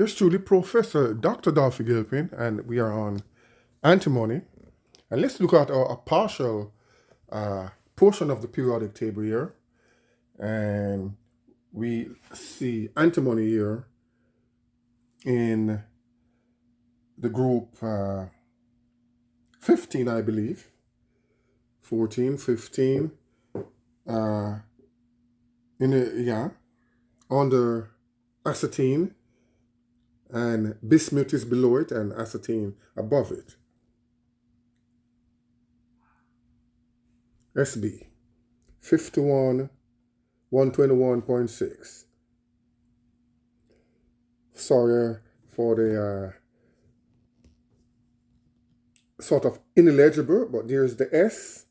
Yours truly, Professor Dr. Dolphy Gilpin, and we are on antimony. And let's look at a partial portion of the periodic table here. And we see antimony here in the group 15, I believe. 14, 15. Under acetine, and bismuth is below it and acetine above it. SB 51 121.6. Sorry for the sort of illegible, but there's the S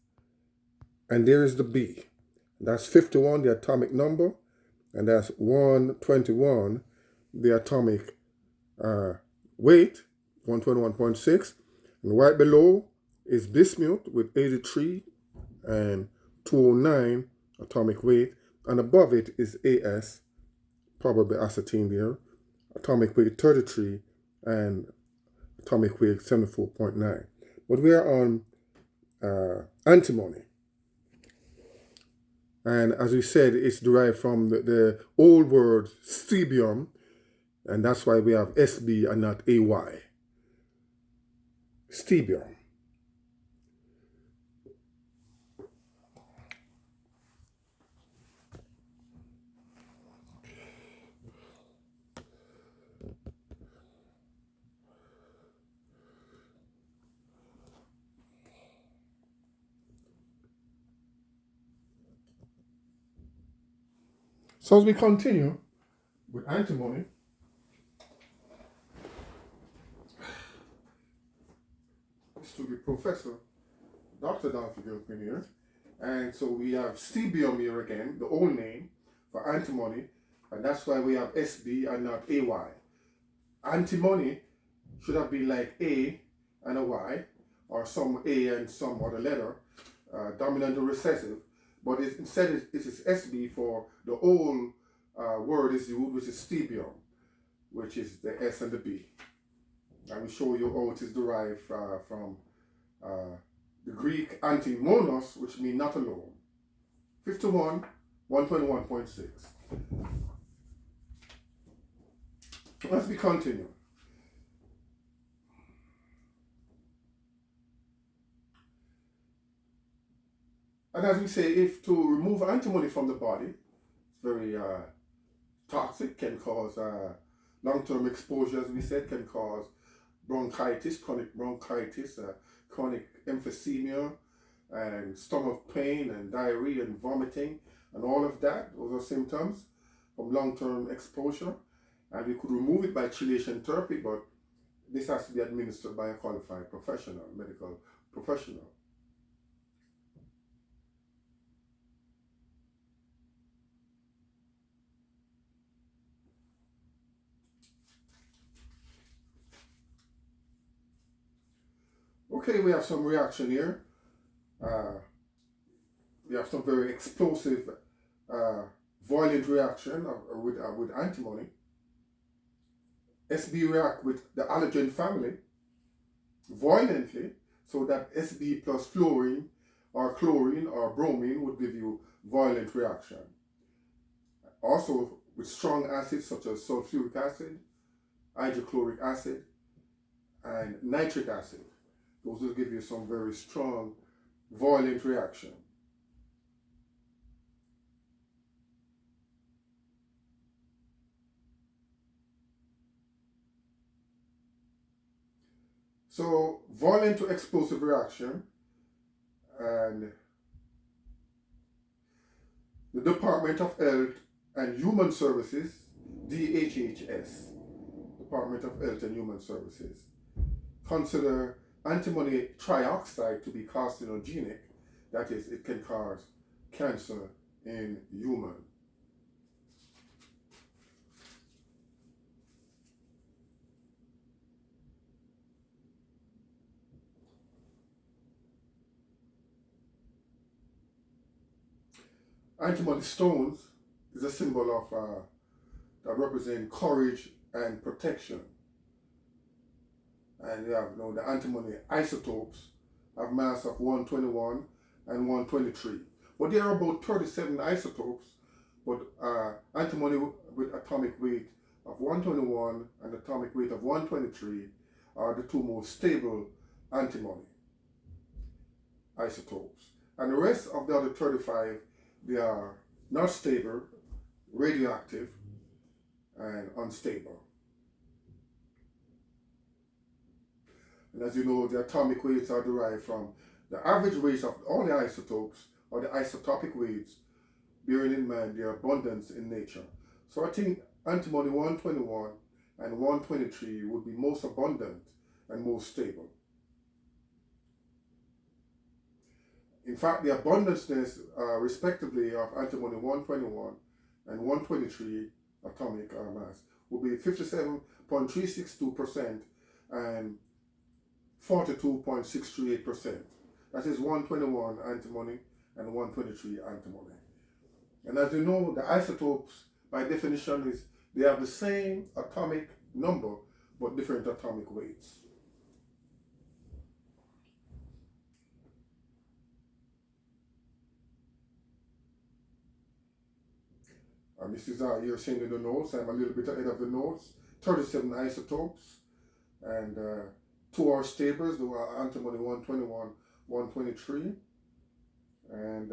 and there's the B. That's 51, the atomic number, and that's 121, the atomic weight, 121.6. And right below is bismuth with 83 and 209 atomic weight. And above it is AS, probably acetine there, atomic weight 33 and atomic weight 74.9. But we are on antimony. And as we said, it's derived from the old word stebium, and that's why we have SB and not AY. Stebium. So as we continue with antimony, this will be Professor Dr. Dolphy Gilpin here. And so we have stebium here again, the old name for antimony, and that's why we have SB and not AY. Antimony should have been like A and a Y, or some A and some other letter, dominant or recessive, but instead it is SB for the old word is used, which is stebium, which is the S and the B. I will show you how it is derived from the Greek antimonos, which means not alone. 51, 121.6. Let's be continue. And as we say, if to remove antimony from the body, it's very toxic, can cause long-term exposure, as we said, can cause bronchitis, chronic bronchitis, chronic emphysema, and stomach pain, and diarrhea, and vomiting, and all of that. Those are symptoms from long-term exposure. And we could remove it by chelation therapy, but this has to be administered by a qualified professional, medical professional. Okay, we have some reaction here. We have some very explosive, violent reaction with antimony. SB react with the allergen family violently, so that SB plus fluorine or chlorine or bromine would give you violent reaction. Also with strong acids such as sulfuric acid, hydrochloric acid, and nitric acid. Those will give you some very strong, violent reaction. So, violent to explosive reaction, and the Department of Health and Human Services, DHHS, Department of Health and Human Services, consider antimony trioxide to be carcinogenic. That is, it can cause cancer in human. Antimony stones is a symbol of that represent courage and protection. And you have the antimony isotopes have mass of 121 and 123. But there are about 37 isotopes, but antimony with atomic weight of 121 and atomic weight of 123 are the two most stable antimony isotopes. And the rest of the other 35, they are not stable, radioactive, and unstable. And as you know, the atomic weights are derived from the average weights of all the isotopes, or the isotopic weights, bearing in mind their abundance in nature. So I think antimony 121 and 123 would be most abundant and most stable. In fact, the abundanceness, respectively, of antimony 121 and 123 atomic mass will be 57.362% and 42.638%. That is 121 antimony and 123 antimony. And as you know, the isotopes, by definition, they have the same atomic number, but different atomic weights. And this is you're seeing in the notes. I'm a little bit ahead of the notes. 37 isotopes, and 2 are stables. There were antimony 121, 123, and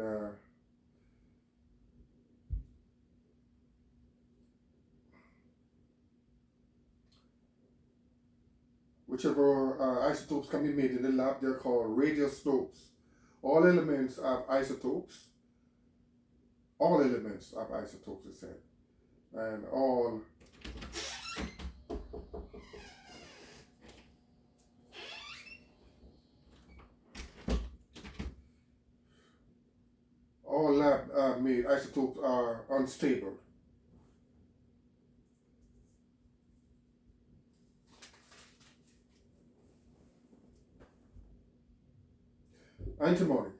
whichever isotopes can be made in the lab, they're called radiostopes. All elements have isotopes. All elements have isotopes, it said. And all lab made isotopes are unstable. Antimony,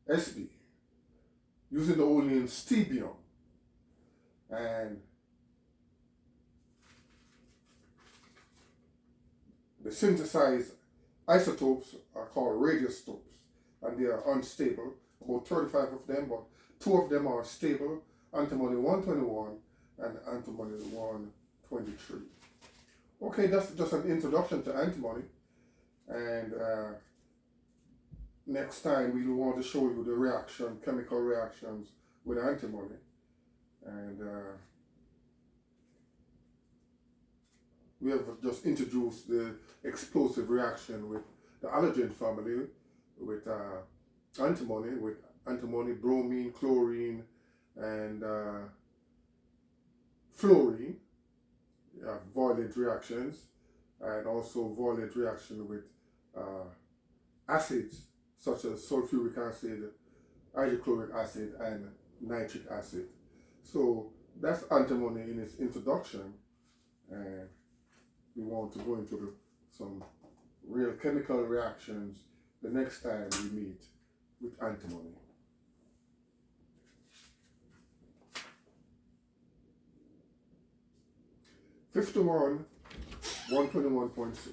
SB, using the old name stebium, and the synthesized isotopes are called radiostopes, and they are unstable. About 35 of them, but 2 of them are stable: antimony 121 and antimony 123. Okay, that's just an introduction to antimony, and next time we want to show you the chemical reactions with antimony, and we have just introduced the explosive reaction with the halogen family, with antimony, bromine, chlorine, and fluorine. Violent reactions, and also violent reaction with acids such as sulfuric acid, hydrochloric acid, and nitric acid. So that's antimony in its introduction, and we want to go into some real chemical reactions the next time we meet with antimony. 51, 121.6.